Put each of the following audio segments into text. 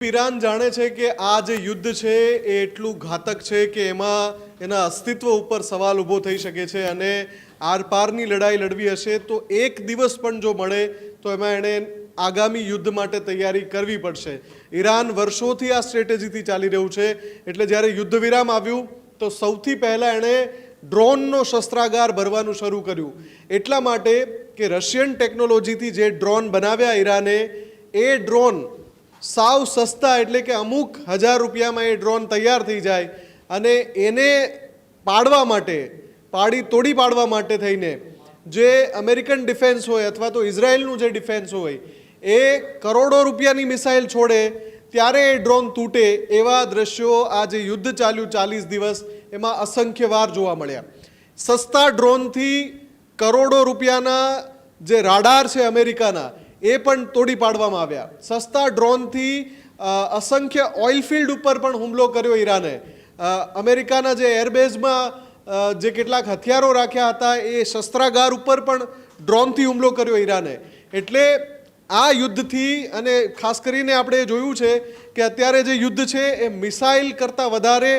Iran જાણે છે કે આ જે યુદ્ધ છે એ એટલું ઘાતક છે કે એમાં એના અસ્તિત્વ ઉપર સવાલ ઊભો થઈ શકે છે અને આરપારની લડાઈ લડવી હશે તો એક દિવસ પણ જો મળે તો એમાં એણે આગામી યુદ્ધ માટે તૈયારી કરવી પડશે. ઈરાન વર્ષોથી આ સ્ટ્રેટેજીથી ચાલી રહ્યું છે. એટલે જ્યારે યુદ્ધ વિરામ આવ્યું તો સૌથી પહેલાં એણે ડ્રોનનો શસ્ત્રાગાર ભરવાનું શરૂ કર્યું. એટલા માટે કે રશિયન ટેકનોલોજીથી જે ડ્રોન બનાવ્યા ઈરાને, એ ડ્રોન સાવ સસ્તા, એટલે કે અમુક હજાર રૂપિયામાં એ ડ્રોન તૈયાર થઈ જાય અને એને પાડવા માટે, તોડી પાડવા માટે થઈને જે અમેરિકન ડિફેન્સ હોય અથવા તો ઇઝરાયલનું જે ડિફેન્સ હોય એ કરોડો રૂપિયાની મિસાઇલ છોડે ત્યારે એ ડ્રોન તૂટે, એવા દ્રશ્યો આ જે યુદ્ધ ચાલ્યું 40 દિવસ એમાં અસંખ્ય વાર જોવા મળ્યા. સસ્તા ડ્રોનથી કરોડો રૂપિયાના જે રાડાર છે અમેરિકાના, એ પણ તોડી પાડવામાં આવ્યા. સસ્તા ડ્રોનથી અસંખ્ય ઓઇલ ફિલ્ડ ઉપર પણ હુમલો કર્યો ઈરાને. અમેરિકાના જે એરબેઝમાં જે કેટલાક હથિયારો રાખ્યા હતા એ શસ્ત્રાગાર ઉપર પણ ડ્રોનથી હુમલો કર્યો ઈરાને. એટલે આ યુદ્ધથી, અને ખાસ કરીને આપણે જોયું છે કે અત્યારે જે યુદ્ધ છે એ મિસાઇલ કરતાં વધારે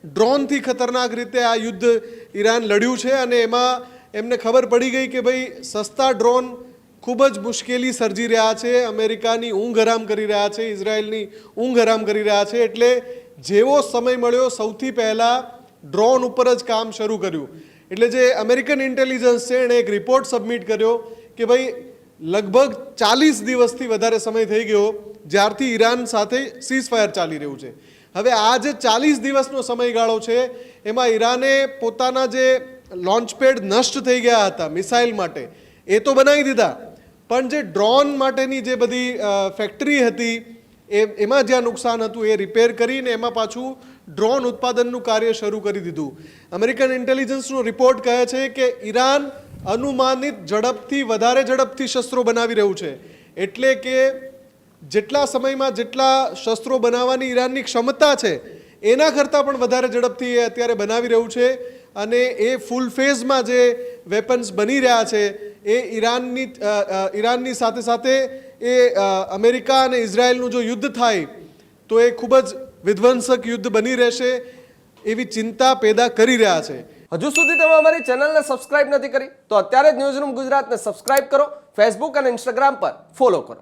ડ્રોનથી ખતરનાક રીતે આ યુદ્ધ ઈરાન લડ્યું છે. અને એમાં એમને ખબર પડી ગઈ કે ભાઈ સસ્તા ડ્રોન ખૂબ જ મુશ્કેલી સર્જી રહ્યા છે, અમેરિકાની ઊંઘ હરામ કરી રહ્યા છે, ઇઝરાયલની ઊંઘ હરામ કરી રહ્યા છે. એટલે જેવો સમય મળ્યો સૌથી પહેલાં ડ્રોન ઉપર જ કામ શરૂ કર્યું. એટલે જે અમેરિકન ઇન્ટેલિજન્સ છે એણે એક રિપોર્ટ સબમિટ કર્યો કે ભાઈ લગભગ 40 દિવસથી વધારે સમય થઈ ગયો જ્યારથી ઈરાન સાથે સીઝફાયર ચાલી રહ્યું છે. હવે આ જે 40 દિવસનો સમયગાળો છે એમાં ઈરાને પોતાના જે લોન્ચપેડ નષ્ટ થઈ ગયા હતા મિસાઇલ માટે, એ તો બનાવી દીધા, પણ જે ડ્રોન માટેની જે બધી ફેક્ટરી હતી એમાં જ્યાં નુકસાન હતું એ રિપેર કરીને એમાં પાછું ડ્રોન ઉત્પાદનનું કાર્ય શરૂ કરી દીધું. અમેરિકન ઇન્ટેલિજન્સનો રિપોર્ટ કહે છે કે ઈરાન અનુમાનિત ઝડપથી વધારે ઝડપથી શસ્ત્રો બનાવી રહ્યું છે. એટલે કે જેટલા સમયમાં જેટલા શસ્ત્રો બનાવવાની ઈરાનની ક્ષમતા છે એના કરતાં પણ વધારે ઝડપથી એ અત્યારે બનાવી રહ્યું છે. અને એ ફૂલ ફેઝમાં જે વેપન્સ બની રહ્યા છે એ ઈરાનની સાથે સાથે એ અમેરિકા અને ઇઝરાયલનું જો યુદ્ધ થાય તો એ ખૂબ જ વિધ્વંસક યુદ્ધ બની રહેશે એવી ચિંતા પેદા કરી રહ્યા છે. હજુ સુધી તમે અમારી ચેનલને સબસ્ક્રાઇબ નથી કરી તો અત્યારે જ ન્યૂઝરૂમ ગુજરાતને સબસ્ક્રાઇબ કરો, ફેસબુક અને ઇન્સ્ટાગ્રામ પર ફોલો કરો.